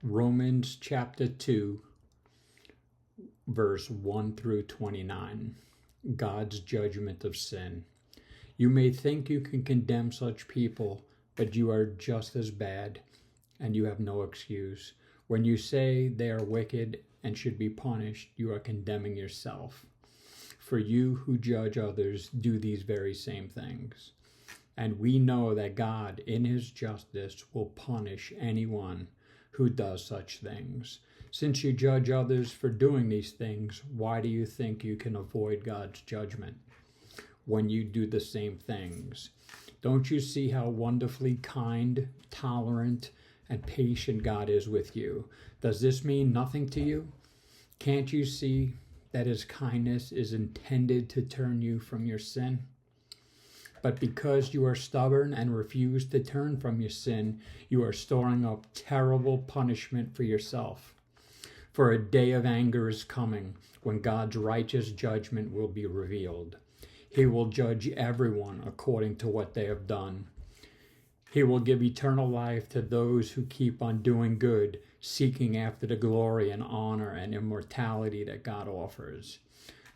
Romans chapter 2, verse 1 through 29. God's judgment of sin. You may think you can condemn such people, but you are just as bad, and you have no excuse. When you say they are wicked and should be punished, you are condemning yourself. For you who judge others do these very same things. And we know that God, in his justice, will punish anyone who does such things. Since you judge others for doing these things, why do you think you can avoid God's judgment when you do the same things? Don't you see how wonderfully kind, tolerant, and patient God is with you? Does this mean nothing to you? Can't you see that his kindness is intended to turn you from your sin? But because you are stubborn and refuse to turn from your sin, you are storing up terrible punishment for yourself. For a day of anger is coming when God's righteous judgment will be revealed. He will judge everyone according to what they have done. He will give eternal life to those who keep on doing good, seeking after the glory and honor and immortality that God offers.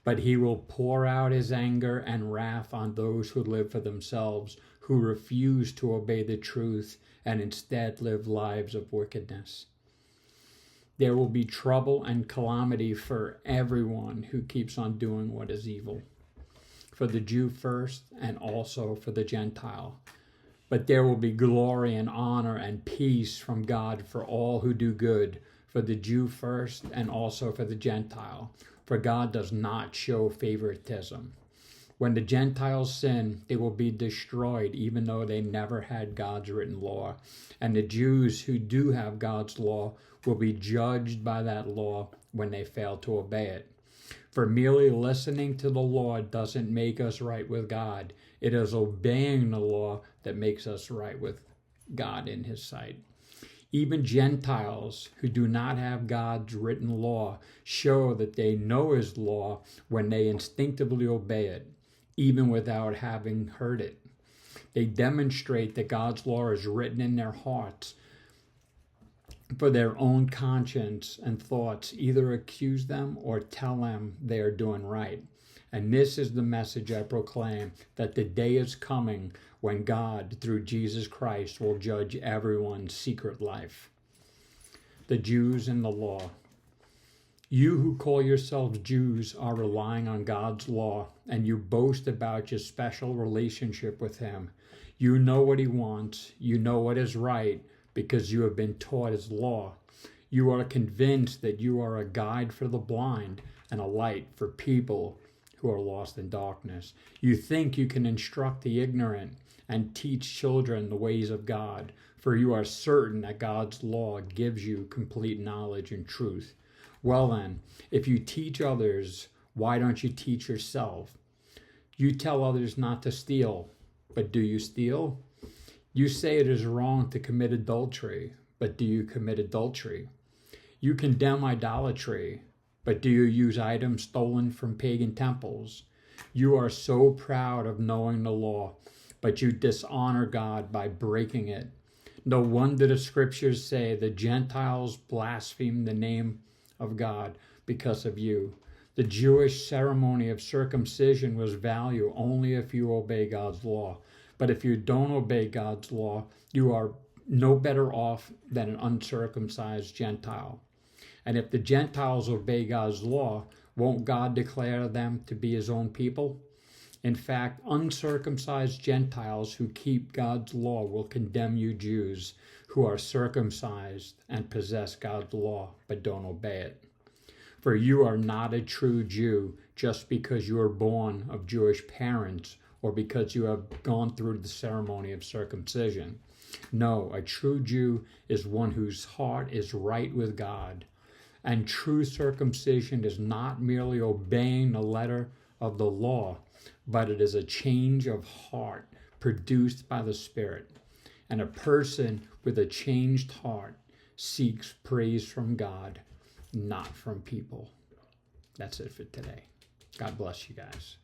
But he will pour out his anger and wrath on those who live for themselves, who refuse to obey the truth and instead live lives of wickedness. There will be trouble and calamity for everyone who keeps on doing what is evil, for the Jew first and also for the Gentile. But there will be glory and honor and peace from God for all who do good, for the Jew first and also for the Gentile. For God does not show favoritism. When the Gentiles sin, they will be destroyed, even though they never had God's written law. And the Jews who do have God's law will be judged by that law when they fail to obey it. For merely listening to the law doesn't make us right with God. It is obeying the law that makes us right with God in his sight. Even Gentiles who do not have God's written law show that they know his law when they instinctively obey it, even without having heard it. They demonstrate that God's law is written in their hearts for their own conscience and thoughts, either accuse them or tell them they are doing right. And this is the message I proclaim, that the day is coming when God, through Jesus Christ, will judge everyone's secret life. The Jews and the law. You who call yourselves Jews are relying on God's law, and you boast about your special relationship with him. You know what he wants. You know what is right because you have been taught his law. You are convinced that you are a guide for the blind and a light for people who are lost in darkness. You think you can instruct the ignorant and teach children the ways of God, for you are certain that God's law gives you complete knowledge and truth. Well then, if you teach others, why don't you teach yourself? You tell others not to steal, but do you steal? You say it is wrong to commit adultery, but do you commit adultery? You condemn idolatry, but do you use items stolen from pagan temples? You are so proud of knowing the law, but you dishonor God by breaking it. No wonder the scriptures say the Gentiles blaspheme the name of God because of you. The Jewish ceremony of circumcision was value only if you obey God's law. But if you don't obey God's law, you are no better off than an uncircumcised Gentile. And if the Gentiles obey God's law, won't God declare them to be his own people? In fact, uncircumcised Gentiles who keep God's law will condemn you Jews who are circumcised and possess God's law but don't obey it. For you are not a true Jew just because you are born of Jewish parents or because you have gone through the ceremony of circumcision. No, a true Jew is one whose heart is right with God. And true circumcision is not merely obeying the letter of the law, but it is a change of heart produced by the Spirit. And a person with a changed heart seeks praise from God, not from people. That's it for today. God bless you guys.